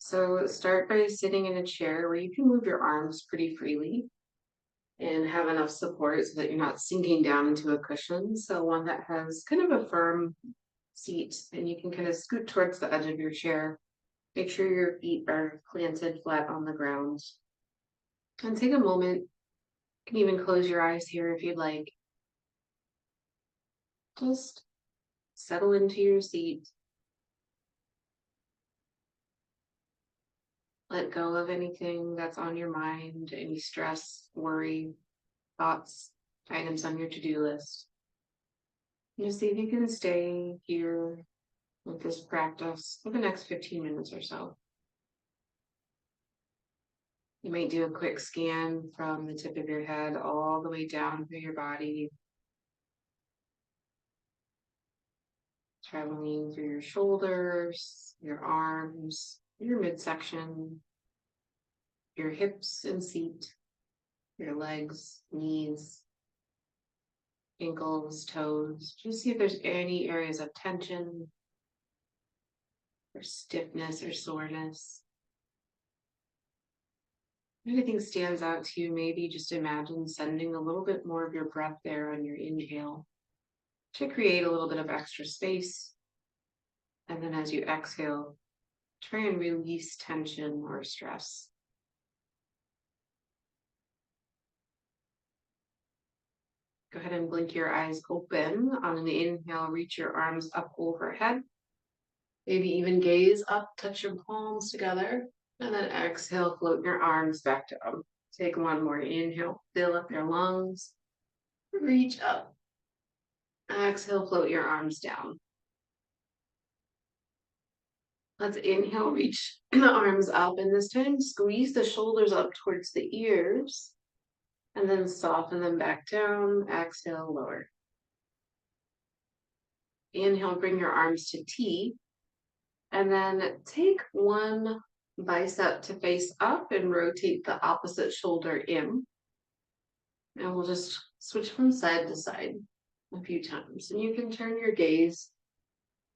So start by sitting in a chair where you can move your arms pretty freely and have enough support so that you're not sinking down into a cushion. So one that has kind of a firm seat and you can kind of scoot towards the edge of your chair. Make sure your feet are planted flat on the ground. And take a moment. You can even close your eyes here if you'd like. Just settle into your seat. Let go of anything that's on your mind, any stress, worry, thoughts, items on your to-do list. Just see if you can stay here with this practice for the next 15 minutes or so. You might do a quick scan from the tip of your head all the way down through your body, traveling through your shoulders, your arms, your midsection, your hips and seat, your legs, knees, ankles, toes. Just see if there's any areas of tension or stiffness or soreness. If anything stands out to you, maybe just imagine sending a little bit more of your breath there on your inhale to create a little bit of extra space. And then as you exhale, try and release tension or stress. Go ahead and blink your eyes open. On an inhale, reach your arms up overhead. Maybe even gaze up, touch your palms together. And then exhale, float your arms back down. Take one more inhale, fill up your lungs, reach up. Exhale, float your arms down. Let's inhale, reach the arms up, and this time squeeze the shoulders up towards the ears, and then soften them back down. Exhale, lower. Inhale, bring your arms to T, and then take one bicep to face up and rotate the opposite shoulder in. And we'll just switch from side to side a few times. And you can turn your gaze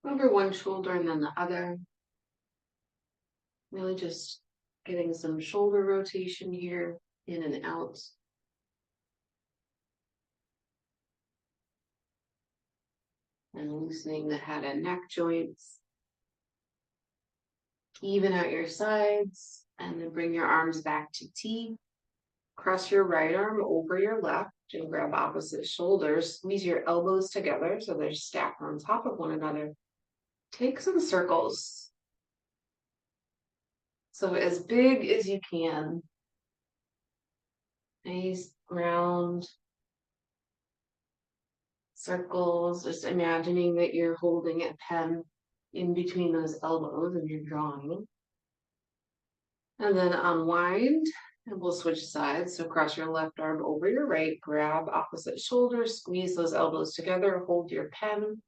over one shoulder and then the other. Really just getting some shoulder rotation here, in and out. And loosening the head and neck joints. Even out your sides, and then bring your arms back to T. Cross your right arm over your left and grab opposite shoulders. Squeeze your elbows together so they're stacked on top of one another. Take some circles. So as big as you can. Nice round circles, just imagining that you're holding a pen in between those elbows and you're drawing. And then unwind, and we'll switch sides. So cross your left arm over your right, grab opposite shoulder, squeeze those elbows together, hold your pen,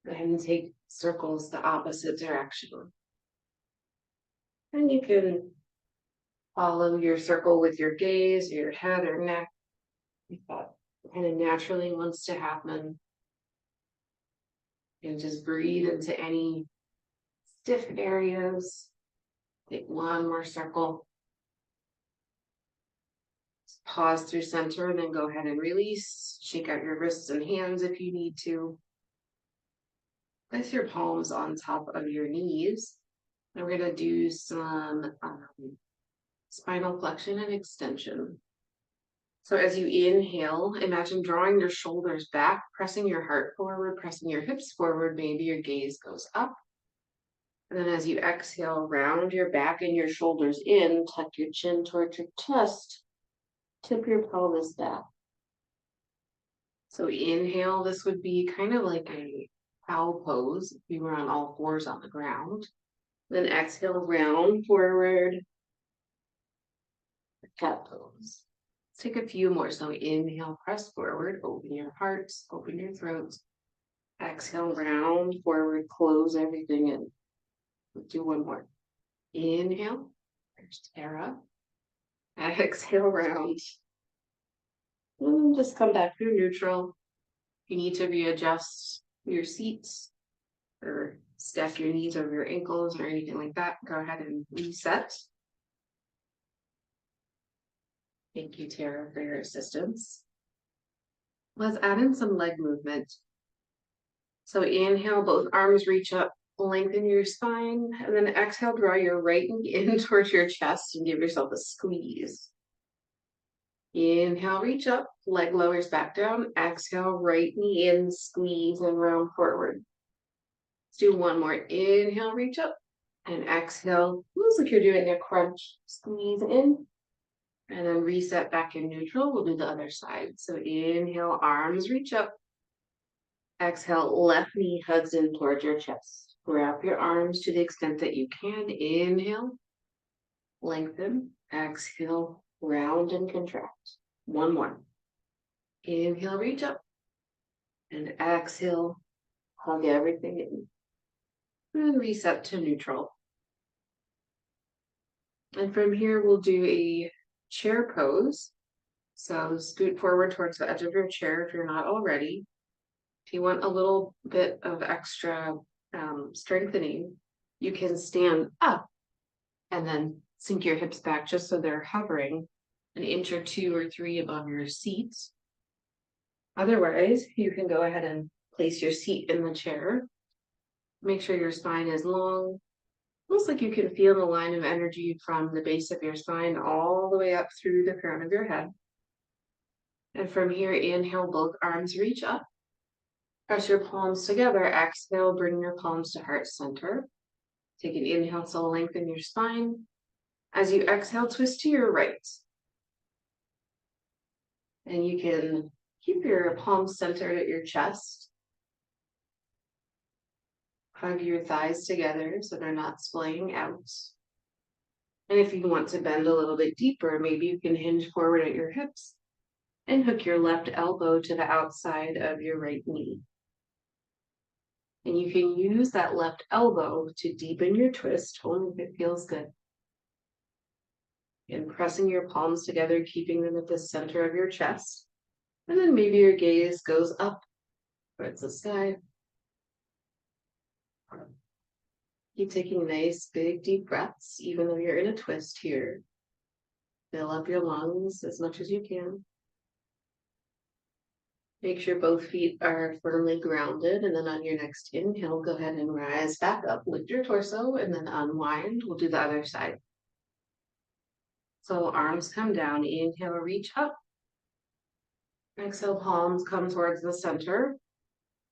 and take circles the opposite direction. And you can follow your circle with your gaze, your head or neck, if that kind of naturally wants to happen. And just breathe into any stiff areas. Take one more circle. Pause through center and then go ahead and release. Shake out your wrists and hands if you need to. Place your palms on top of your knees. And we're going to do some spinal flexion and extension. So as you inhale, imagine drawing your shoulders back, pressing your heart forward, pressing your hips forward. Maybe your gaze goes up. And then as you exhale, round your back and your shoulders in, tuck your chin towards your chest, tip your pelvis back. So inhale, this would be kind of like a cow pose if you were on all fours on the ground. Then exhale, round forward, cat pose. Let's take a few more. So inhale, press forward, open your hearts, open your throats. Exhale, round forward, close everything in. Let's do one more. Inhale, there's Tara. Exhale, round. And just come back to neutral. If you need to readjust your seats, or stack your knees over your ankles or anything like that, go ahead and reset. Thank you, Tara, for your assistance. Let's add in some leg movement. So inhale, both arms reach up, lengthen your spine, and then exhale, draw your right knee in towards your chest and give yourself a squeeze. Inhale, reach up, leg lowers back down. Exhale, right knee in, squeeze and round forward. Let's do one more. Inhale, reach up, and exhale. Looks like you're doing a crunch. Squeeze in, and then reset back in neutral. We'll do the other side. So inhale, arms reach up. Exhale, left knee hugs in towards your chest. Wrap your arms to the extent that you can. Inhale, lengthen. Exhale, round and contract. One more. Inhale, reach up. And exhale, hug everything in. And reset to neutral. And from here, we'll do a chair pose. So scoot forward towards the edge of your chair if you're not already. If you want a little bit of extra strengthening, you can stand up and then sink your hips back just so they're hovering an inch or 2 or 3 above your seat. Otherwise, you can go ahead and place your seat in the chair. Make sure your spine is long. Looks like you can feel the line of energy from the base of your spine all the way up through the crown of your head. And from here, inhale, both arms reach up. Press your palms together. Exhale, bring your palms to heart center. Take an inhale to lengthen your spine. As you exhale, twist to your right. And you can keep your palms centered at your chest. Hug your thighs together so they're not splaying out. And if you want to bend a little bit deeper, maybe you can hinge forward at your hips and hook your left elbow to the outside of your right knee. And you can use that left elbow to deepen your twist only if it feels good. And pressing your palms together, keeping them at the center of your chest. And then maybe your gaze goes up towards the sky. Keep taking nice, big, deep breaths, even though you're in a twist here. Fill up your lungs as much as you can. Make sure both feet are firmly grounded, and then on your next inhale, go ahead and rise back up, lift your torso, and then unwind. We'll do the other side. So arms come down, inhale, reach up. Exhale, palms come towards the center.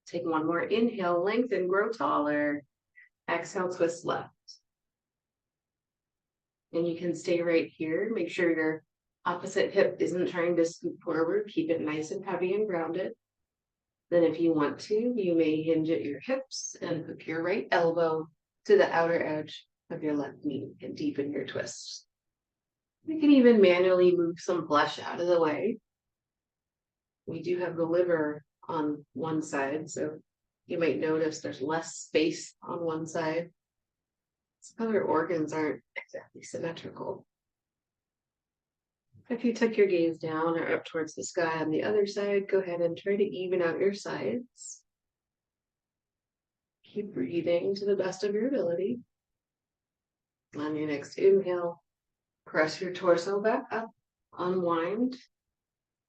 Take one more inhale, lengthen, grow taller. Exhale, twist left. And you can stay right here. Make sure your opposite hip isn't trying to scoot forward. Keep it nice and heavy and grounded. Then if you want to, you may hinge at your hips and hook your right elbow to the outer edge of your left knee and deepen your twist. You can even manually move some flesh out of the way. We do have the liver on one side, so you might notice there's less space on one side. Some other organs aren't exactly symmetrical. If you tuck your gaze down or up towards the sky on the other side, go ahead and try to even out your sides. Keep breathing to the best of your ability. On your next inhale, press your torso back up, unwind,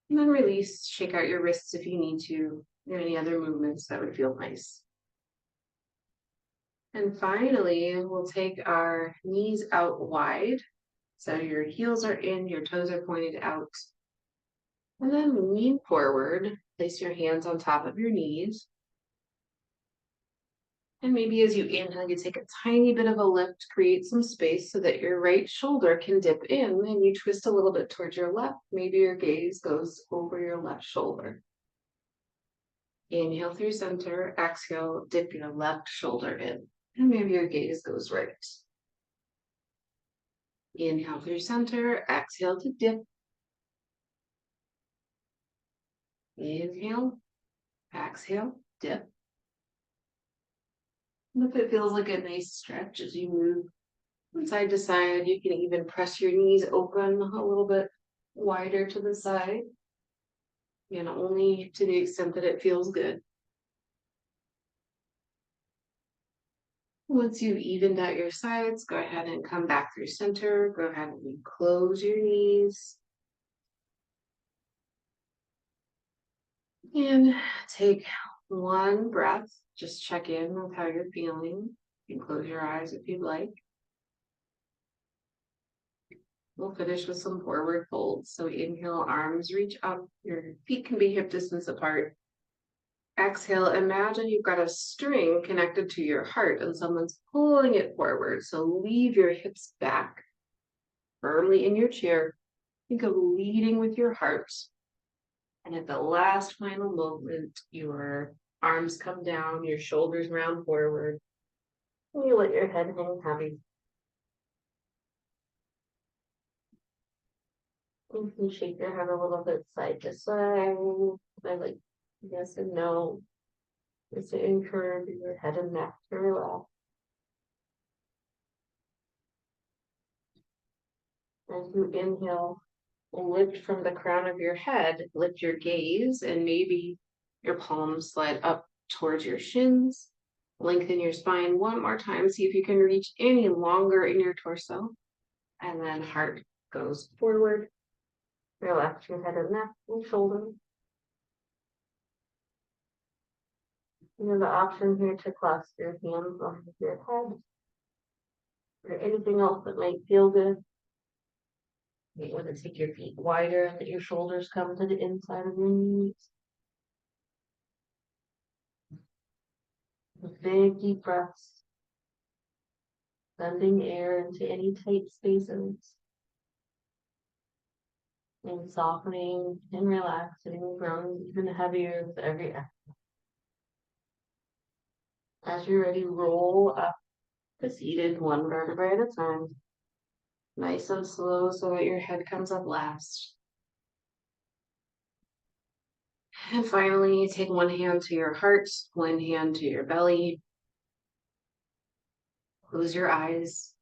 and then release. Shake out your wrists if you need to, or any other movements that would feel nice. And finally, we'll take our knees out wide. So your heels are in, your toes are pointed out. And then lean forward, place your hands on top of your knees. And maybe as you inhale, you take a tiny bit of a lift, create some space so that your right shoulder can dip in, and you twist a little bit towards your left. Maybe your gaze goes over your left shoulder. Inhale through center, exhale, dip your left shoulder in, and maybe your gaze goes right. Inhale through center, exhale to dip. Inhale, exhale, dip. And if it feels like a nice stretch as you move from side to side, you can even press your knees open a little bit wider to the side. And only to the extent that it feels good. Once you've evened out your sides, go ahead and come back through center. Go ahead and close your knees. And take one breath. Just check in with how you're feeling. You can close your eyes if you'd like. We'll finish with some forward folds. So inhale, arms reach up. Your feet can be hip distance apart. Exhale, imagine you've got a string connected to your heart and someone's pulling it forward. So leave your hips back firmly in your chair. Think of leading with your heart. And at the last final moment, your arms come down, your shoulders round forward, and you let your head hang heavy. You can shake your head a little bit side to side. I like yes and no. Just to encourage your head and neck to relax. As you inhale, lift from the crown of your head, lift your gaze, and maybe your palms slide up towards your shins. Lengthen your spine one more time. See if you can reach any longer in your torso. And then heart goes forward. Relax your head and neck and shoulders. You have the option here to clasp your hands on your head or anything else that might feel good. You might want to take your feet wider and let your shoulders come to the inside of your knees. Big deep breaths. Sending air into any tight spaces. And softening and relaxing, growing even heavier with every exhale. As you're ready, roll up to seated one vertebrae at a time. Nice and slow so that your head comes up last. And finally, take one hand to your heart, one hand to your belly. Close your eyes.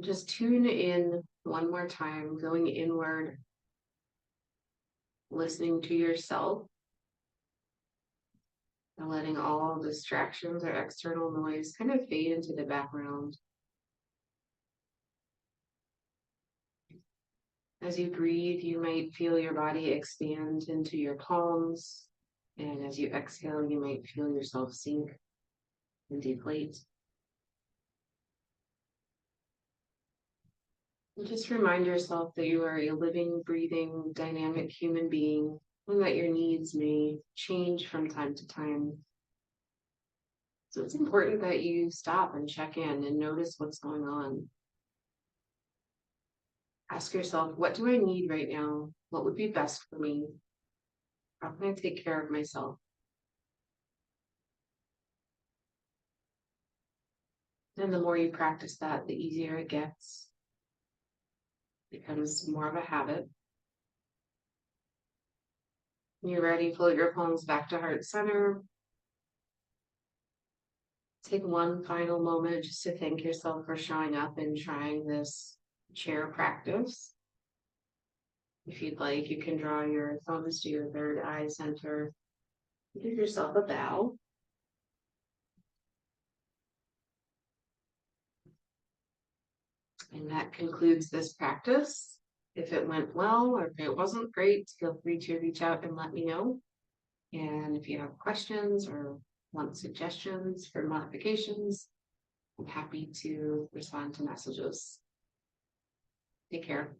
Just tune in one more time, going inward, listening to yourself, and letting all distractions or external noise kind of fade into the background. As you breathe, you might feel your body expand into your palms. And as you exhale, you might feel yourself sink and deflate. And just remind yourself that you are a living, breathing, dynamic human being, and that your needs may change from time to time. So it's important that you stop and check in and notice what's going on. Ask yourself, what do I need right now? What would be best for me? How can I take care of myself? And the more you practice that, the easier it gets. It becomes more of a habit. When you're ready, float your palms back to heart center. Take one final moment just to thank yourself for showing up and trying this chair practice. If you'd like, you can draw your thumbs to your third eye center. Give yourself a bow. And that concludes this practice. If it went well or if it wasn't great, feel free to reach out and let me know. And if you have questions or want suggestions for modifications, I'm happy to respond to messages. Take care.